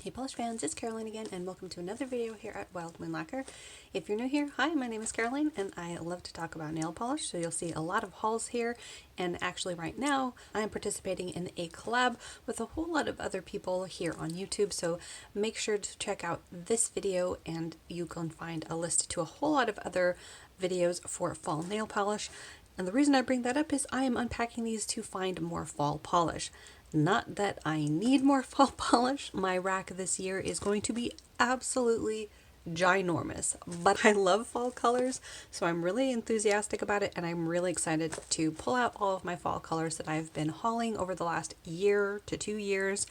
Hey polish fans, it's Caroline again, and welcome to another video here at Mlf Lacquer. If you're new here, hi, my name is Caroline, and I love to talk about nail polish, so you'll see a lot of hauls here, and actually right now, I am participating in a collab with a whole lot of other people here on YouTube, so make sure to check out this video, and you can find a list to a whole lot of other videos for fall nail polish. And the reason I bring that up is I am unpacking these to find more fall polish. Not that I need more fall polish. My rack this year is going to be absolutely ginormous, but I love fall colors, so I'm really enthusiastic about it, and I'm really excited to pull out all of my fall colors that I've been hauling over the last year to 2 years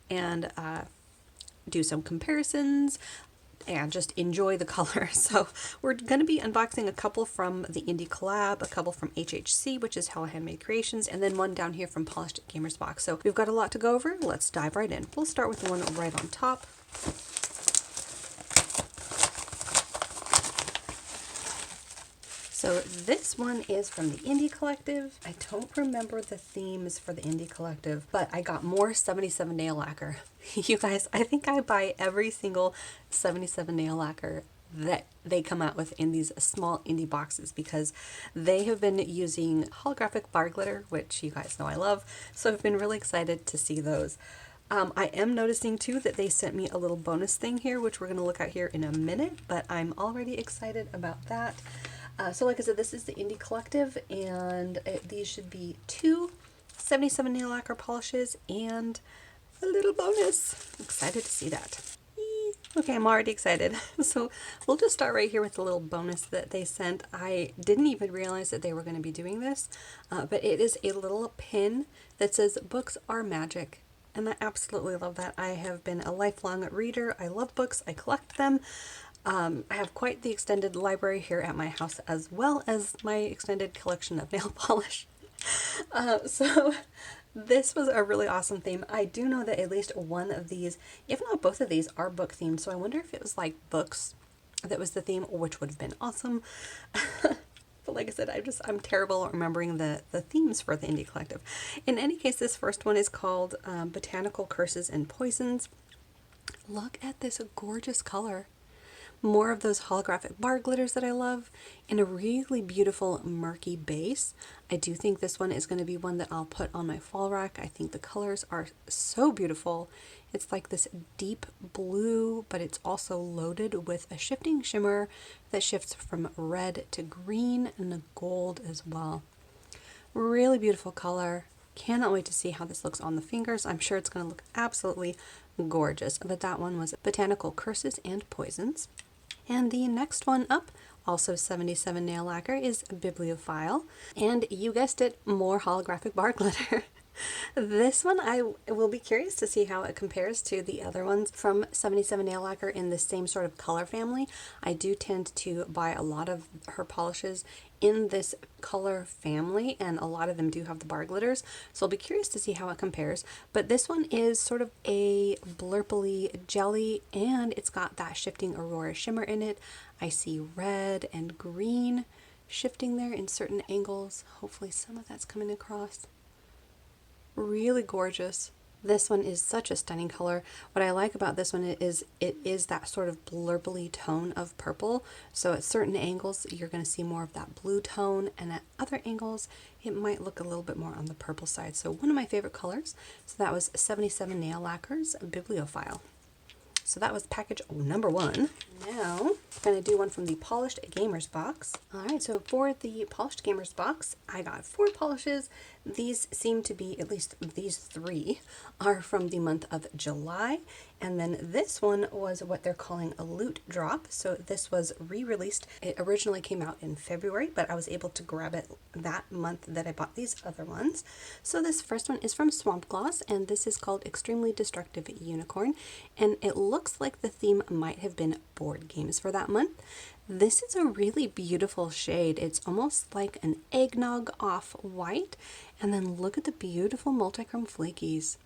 and do some comparisons and just enjoy the color. So we're going to be unboxing a couple from the Indie Collab, a couple from HHC, which is Handmade Creations, and then one down here from Polished Gamers Box. So we've got a lot to go over. Let's dive right in. We'll start with the one right on top. So this one is from the Indie Collective. I don't remember the themes for the Indie Collective, but I got more 77 nail lacquer. You guys, I think I buy every single 77 nail lacquer that they come out with in these small indie boxes because they have been using holographic bar glitter, which you guys know I love, so I've been really excited to see those. I am noticing too that they sent me a little bonus thing here, which we're going to look at here in a minute, but I'm already excited about that. So like I said, this is the Indie Collective, and these should be 2 77 nail lacquer polishes and a little bonus. I'm excited to see that. Okay, I'm already excited. So we'll just start right here with the little bonus that they sent. I didn't even realize that they were going to be doing this, but it is a little pin that says "Books are magic." And I absolutely love that. I have been a lifelong reader. I love books. I collect them. I have quite the extended library here at my house, as well as my extended collection of nail polish. So this was a really awesome theme. I do know that at least one of these, if not both of these, are book themed. So I wonder if it was like books that was the theme, which would have been awesome. But like I said, I'm terrible at remembering the themes for the Indie Collective. In any case, this first one is called Botanical Curses and Poisons. Look at this gorgeous color. More of those holographic bar glitters that I love in a really beautiful murky base. I do think this one is going to be one that I'll put on my fall rack. I think the colors are so beautiful. It's like this deep blue, but it's also loaded with a shifting shimmer that shifts from red to green and gold as well. Really beautiful color. Cannot wait to see how this looks on the fingers. I'm sure it's going to look absolutely gorgeous. But that one was Botanical Curses and Poisons. And the next one up, also 77 nail lacquer, is Bibliophile. And you guessed it, more holographic bar glitter. This one I will be curious to see how it compares to the other ones from 77 nail lacquer in the same sort of color family. I do tend to buy a lot of her polishes in this color family, and a lot of them do have the bar glitters, so I'll be curious to see how it compares. But this one is sort of a blurply jelly, and it's got that shifting aurora shimmer in it. I see red and green shifting there in certain angles. Hopefully some of that's coming across. Really gorgeous. This one is such a stunning color. What I like about this one is it is that sort of blurply tone of purple. So at certain angles, you're going to see more of that blue tone, and at other angles, it might look a little bit more on the purple side. So one of my favorite colors. So that was 77 Nail Lacquer's Bibliophile. So that was package number 1. Now, I'm going to do one from the Polished Gamers Box. Alright, so for the Polished Gamers Box, I got 4 polishes. These seem to be, at least these 3, are from the month of July. And then this one was what they're calling a loot drop. So this was re-released. It originally came out in February, but I was able to grab it that month that I bought these other ones. So this first one is from Swamp Gloss, and this is called Extremely Destructive Unicorn. And it looks like the theme might have been board games for that month. This is a really beautiful shade. It's almost like an eggnog off-white. And then look at the beautiful multichrome flakies.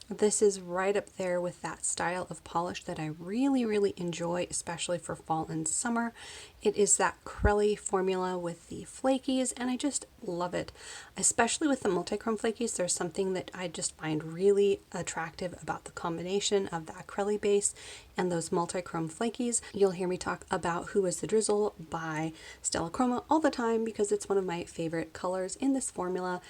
This is right up there with that style of polish that I really, really enjoy, especially for fall and summer. It is that Crelly formula with the flakies, and I just love it. Especially with the multichrome flakies, there's something that I just find really attractive about the combination of that Crelly base and those multichrome flakies. You'll hear me talk about Who is the Drizzle by Stella Chroma all the time because it's one of my favorite colors in this formula.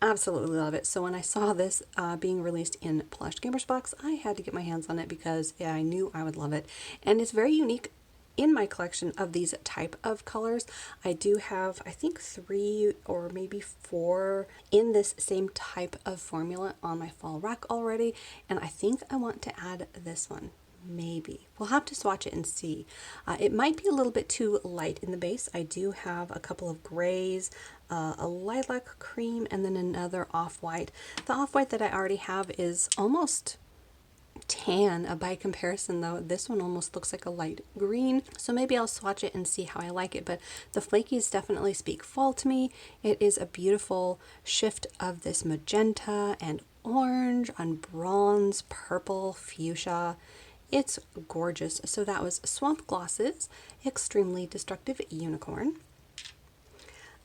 Absolutely love it. So when I saw this being released in Polished Gamers Box, I had to get my hands on it because I knew I would love it. And it's very unique in my collection of these type of colors. I do have, I think, 3 or maybe 4 in this same type of formula on my fall rack already. And I think I want to add this one. Maybe. We'll have to swatch it and see. It might be a little bit too light in the base. I do have a couple of grays, a lilac cream, and then another off-white. The off-white that I already have is almost tan by comparison, though. This one almost looks like a light green. So maybe I'll swatch it and see how I like it. But the flakies definitely speak fall to me. It is a beautiful shift of this magenta and orange on bronze, purple, fuchsia. It's gorgeous. So that was Swamp Gloss's Extremely Destructive Unicorn.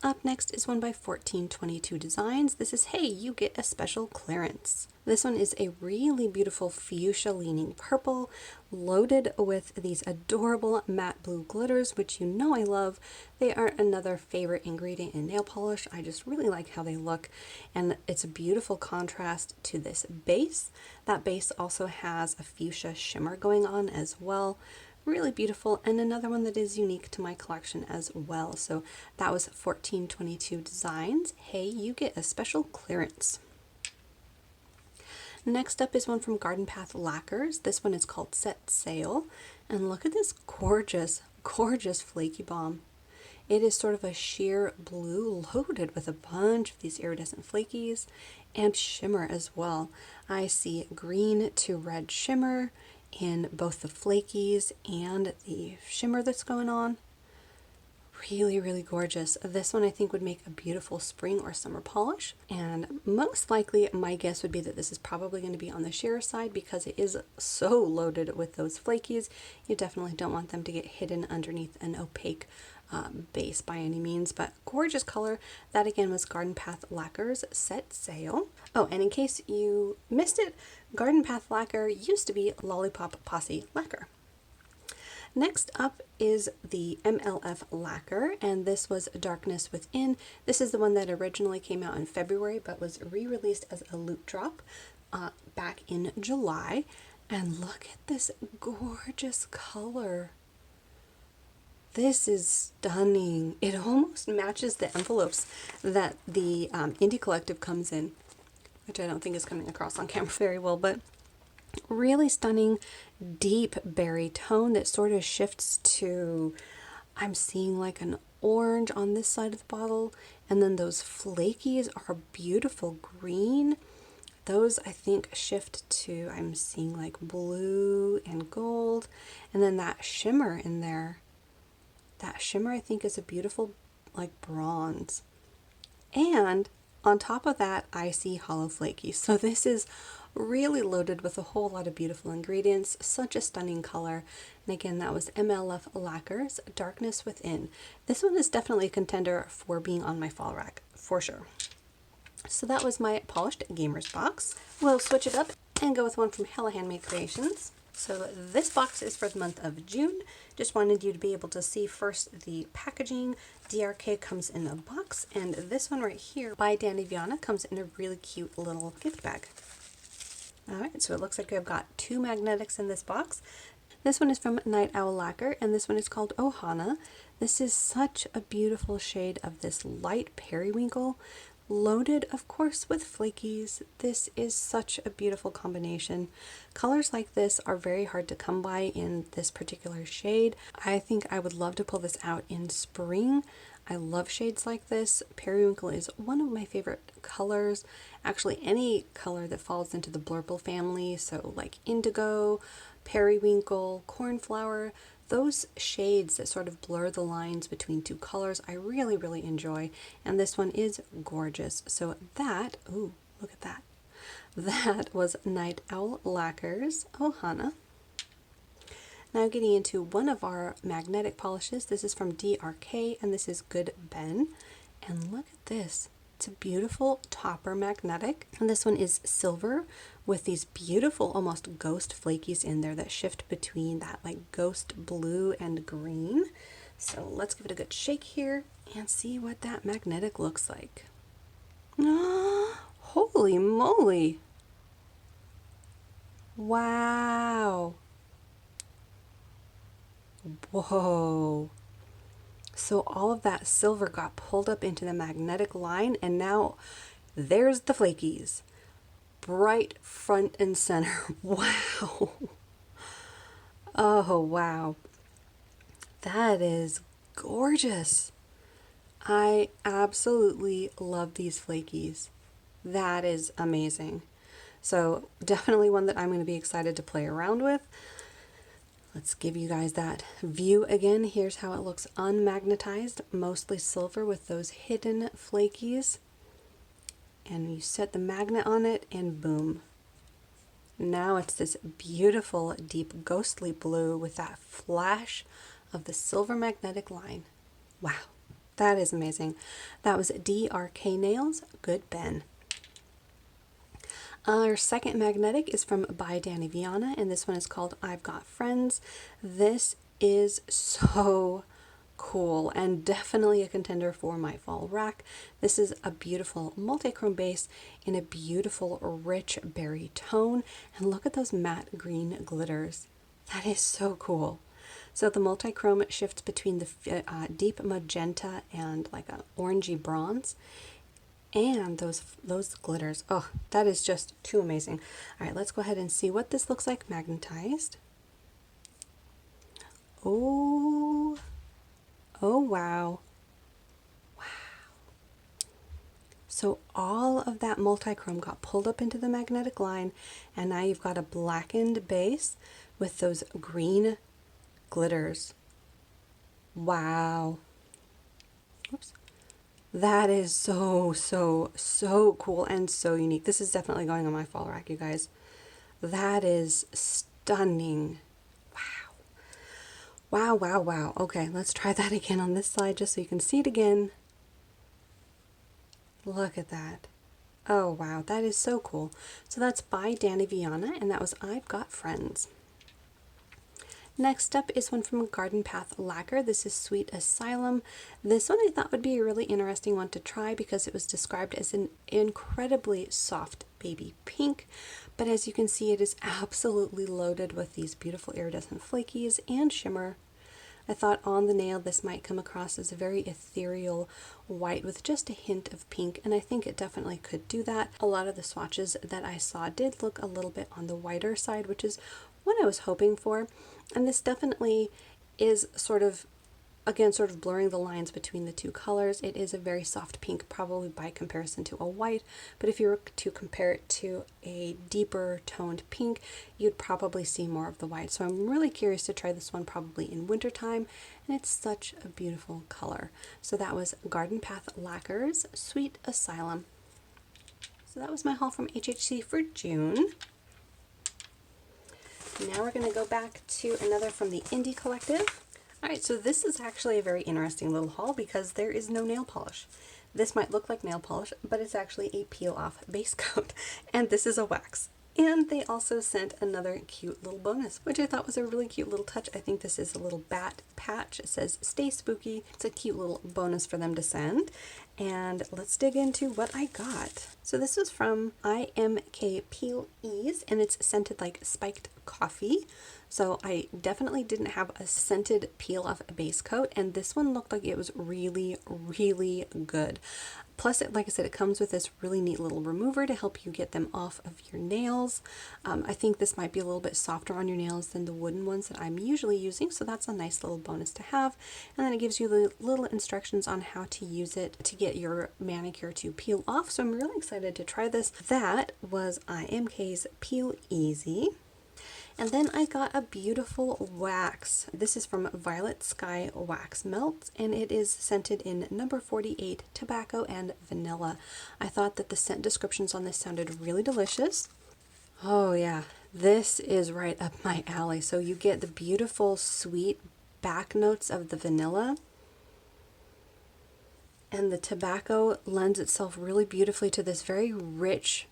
Up next is one by 1422 Designs. This is Hey, You Get a Special Clearance. This one is a really beautiful fuchsia leaning purple, loaded with these adorable matte blue glitters, which you know I love. They are another favorite ingredient in nail polish. I just really like how they look, and it's a beautiful contrast to this base. That base also has a fuchsia shimmer going on as well. Really beautiful, and another one that is unique to my collection as well. So that was 1422 Designs. Hey, You Get a Special Clearance. Next up is one from Garden Path Lacquers. This one is called Set Sail, and look at this gorgeous, gorgeous flaky bomb. It is sort of a sheer blue loaded with a bunch of these iridescent flakies and shimmer as well. I see green to red shimmer in both the flakies and the shimmer that's going on. Really, really gorgeous. This one I think would make a beautiful spring or summer polish, and most likely my guess would be that this is probably going to be on the sheer side because it is so loaded with those flakies. You definitely don't want them to get hidden underneath an opaque base by any means, but gorgeous color. That again was Garden Path Lacquer's Set Sail. Oh, and in case you missed it, Garden Path Lacquer used to be Lollipop Posse Lacquer. Next up is the Mlf Lacquer, and this was Darkness Within. This is the one that originally came out in February but was re-released as a loot drop back in July. And look at this gorgeous color. This is stunning. It almost matches the envelopes that the Indie Collective comes in, which I don't think is coming across on camera very well, but really stunning deep berry tone that sort of shifts to, I'm seeing like an orange on this side of the bottle, and then those flakies are beautiful green. Those I think shift to, I'm seeing like blue and gold, and then that shimmer in there. That shimmer I think is a beautiful like bronze. And on top of that, I see hollow flaky. So this is really loaded with a whole lot of beautiful ingredients. Such a stunning color. And again, that was Mlf Lacquer's Darkness Within. This one is definitely a contender for being on my fall rack, for sure. So that was my Polished Gamers box. We'll switch it up and go with one from Hella Handmade Creations. So this box is for the month of June. Just wanted you to be able to see first the packaging. DRK comes in a box, and this one right here by Danny Viana comes in a really cute little gift bag. Alright, so it looks like I've got 2 magnetics in this box. This one is from Night Owl Lacquer, and this one is called Ohana. This is such a beautiful shade of this light periwinkle, loaded of course with flakies. This is such a beautiful combination. Colors like this are very hard to come by in this particular shade. I think I would love to pull this out in spring. I love shades like this. Periwinkle is one of my favorite colors. Actually, any color that falls into the blurple family, so like indigo, periwinkle, cornflower, those shades that sort of blur the lines between 2 colors, I really, really enjoy. And this one is gorgeous. So that, ooh, look at that. That was Night Owl Lacquers, Ohana. Now getting into one of our magnetic polishes. This is from DRK and this is Good Ben. And look at this. It's a beautiful topper magnetic. And this one is silver with these beautiful almost ghost flakies in there that shift between that like ghost blue and green. So let's give it a good shake here and see what that magnetic looks like. Holy moly! Wow! Whoa! So all of that silver got pulled up into the magnetic line, and now there's the flakies. Bright front and center. Wow! Oh, wow. That is gorgeous. I absolutely love these flakies. That is amazing. So definitely one that I'm going to be excited to play around with. Let's give you guys that view again. Here's how it looks unmagnetized, mostly silver with those hidden flakies. And you set the magnet on it and boom. Now it's this beautiful deep ghostly blue with that flash of the silver magnetic line. Wow, that is amazing. That was DRK Nails, Good Ben. Our second magnetic is from by Danny Viana, and this one is called I've Got Friends. This is so cool and definitely a contender for my fall rack. This is a beautiful multi-chrome base in a beautiful rich berry tone, and look at those matte green glitters. That is so cool. So the multi-chrome shifts between the deep magenta and like an orangey bronze. And those glitters, oh, that is just too amazing. All right, let's go ahead and see what this looks like magnetized. Oh, oh wow. Wow. So all of that multi-chrome got pulled up into the magnetic line, and now you've got a blackened base with those green glitters. Wow. Oops. That is so cool and so unique. This is definitely going on my fall rack, you guys. That is stunning. Wow. Wow, wow, wow. Okay, let's try that again on this side just so you can see it again. Look at that. Oh, wow, that is so cool. So that's by Danny Viana, and that was I've Got Friends. Next up is one from Garden Path Lacquer. This is Sweet Asylum. This one I thought would be a really interesting one to try because it was described as an incredibly soft baby pink, but as you can see it is absolutely loaded with these beautiful iridescent flakies and shimmer. I thought on the nail this might come across as a very ethereal white with just a hint of pink, and I think it definitely could do that. A lot of the swatches that I saw did look a little bit on the whiter side, which is what I was hoping for. And this definitely is sort of, again, sort of blurring the lines between the two colors. It is a very soft pink, probably by comparison to a white, but if you were to compare it to a deeper toned pink, you'd probably see more of the white. So I'm really curious to try this one probably in wintertime, and it's such a beautiful color. So that was Garden Path Lacquer's Sweet Asylum. So that was my haul from HHC for June. Now we're going to go back to another from the Indie Collective. Alright, so this is actually a very interesting little haul because there is no nail polish. This might look like nail polish, but it's actually a peel-off base coat, and this is a wax. And they also sent another cute little bonus, which I thought was a really cute little touch. I think this is a little bat patch. It says, "Stay spooky." It's a cute little bonus for them to send. And let's dig into what I got. So this is from IMK Peel Ease, and it's scented like spiked coffee. So I definitely didn't have a scented peel-off base coat, and this one looked like it was really good. Plus, like I said, it comes with this really neat little remover to help you get them off of your nails. I think this might be a little bit softer on your nails than the wooden ones that I'm usually using, so that's a nice little bonus to have. And then it gives you the little instructions on how to use it to get your manicure to peel off, so I'm really excited to try this. That was IMK's Peel Easy. And then I got a beautiful wax. This is from Violet Sky Wax Melt, and it is scented in number 48, tobacco and vanilla. I thought that the scent descriptions on this sounded really delicious. Oh yeah, this is right up my alley. So you get the beautiful sweet back notes of the vanilla, and the tobacco lends itself really beautifully to this very rich,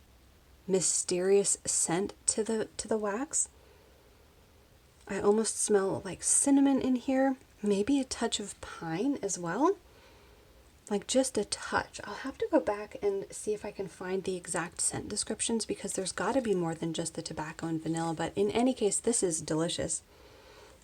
mysterious scent to the wax. I almost smell like cinnamon in here, maybe a touch of pine as well, like just a touch. I'll have to go back and see if I can find the exact scent descriptions, because there's got to be more than just the tobacco and vanilla, but in any case, this is delicious.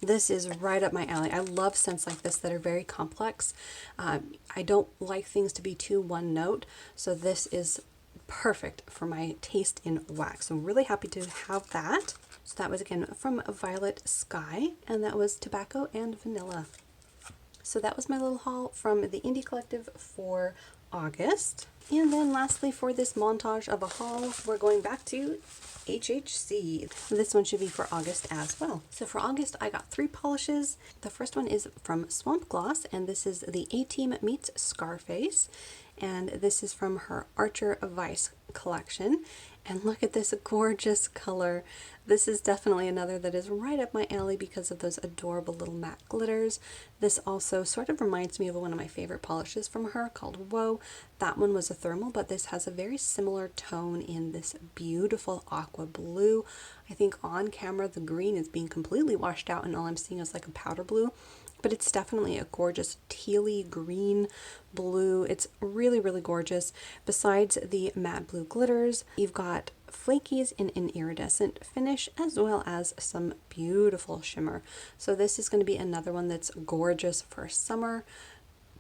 This is right up my alley. I love scents like this that are very complex. I don't like things to be too one note, so this is perfect for my taste in wax. So I'm really happy to have that. So that was again from Violet Sky, and that was tobacco and vanilla. So that was my little haul from the Indie Collective for August. And then lastly, for this montage of a haul, we're going back to HHC. This one should be for August as well. So for August, I got 3 polishes. The first one is from Swamp Gloss, and this is the A-Team Meets Scarface. And this is from her Archer Vice collection. And look at this gorgeous color. This is definitely another that is right up my alley because of those adorable little matte glitters. This also sort of reminds me of one of my favorite polishes from her called Whoa. That one was a thermal, but this has a very similar tone in this beautiful aqua blue. I think on camera the green is being completely washed out and all I'm seeing is like a powder blue. But it's definitely a gorgeous tealy green blue. It's really, really gorgeous. Besides the matte blue glitters, you've got flakies in an iridescent finish as well as some beautiful shimmer. So this is going to be another one that's gorgeous for summer.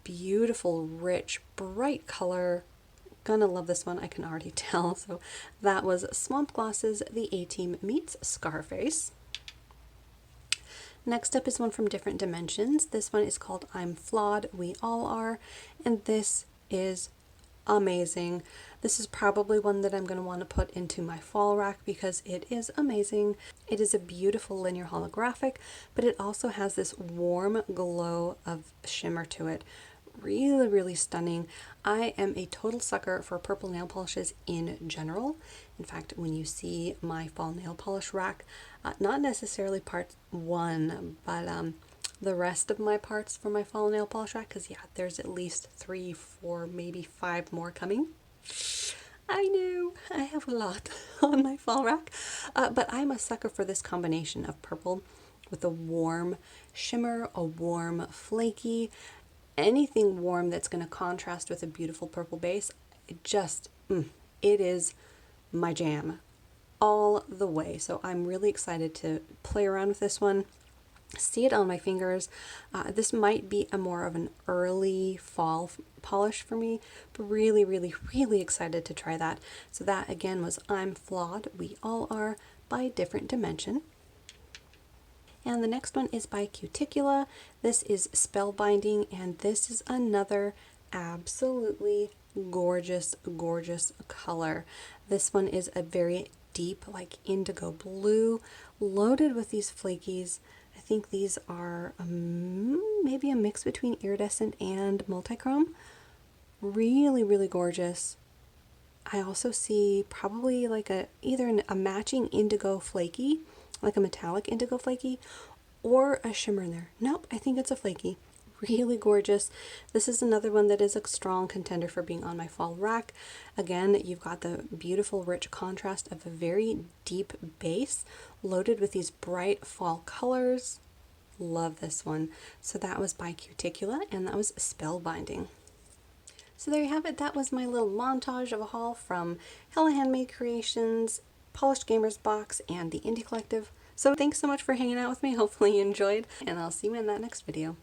Beautiful, rich, bright color. Gonna love this one, I can already tell. So that was Swamp Gloss's The A-Team Meets Scarface. Next up is one from Different Dimensions. This one is called I'm Flawed, We All Are, and this is amazing. This is probably one that I'm going to want to put into my fall rack because it is amazing. It is a beautiful linear holographic, but it also has this warm glow of shimmer to it. Really, really stunning. I am a total sucker for purple nail polishes in general. In fact, when you see my fall nail polish rack, not necessarily part 1, but the rest of my parts for my fall nail polish rack, because yeah, there's at least 3, 4, maybe 5 more coming. I know, I have a lot on my fall rack, but I'm a sucker for this combination of purple with a warm shimmer, a warm flaky, anything warm that's going to contrast with a beautiful purple base. It just, it is my jam all the way. So I'm really excited to play around with this one, see it on my fingers. This might be a more of an early fall polish for me, but really, really, really excited to try that. So that again was I'm Flawed, We All Are by Different Dimension. And the next one is by Cuticula. This is Spellbinding, and this is another absolutely gorgeous, gorgeous color. This one is a very deep, like indigo blue, loaded with these flakies. I think these are maybe a mix between iridescent and multichrome. Really, really gorgeous. I also see probably like either a matching indigo flaky, like a metallic indigo flaky, or a shimmer in there. Nope, I think it's a flaky. Really gorgeous. This is another one that is a strong contender for being on my fall rack. Again, you've got the beautiful rich contrast of a very deep base loaded with these bright fall colors. Love this one. So that was by Cuticula, and that was Spellbinding. So there you have it. That was my little montage of a haul from Hella Handmade Creations, Polished Gamers Box, and the Indie Collective. So thanks so much for hanging out with me. Hopefully you enjoyed, and I'll see you in that next video.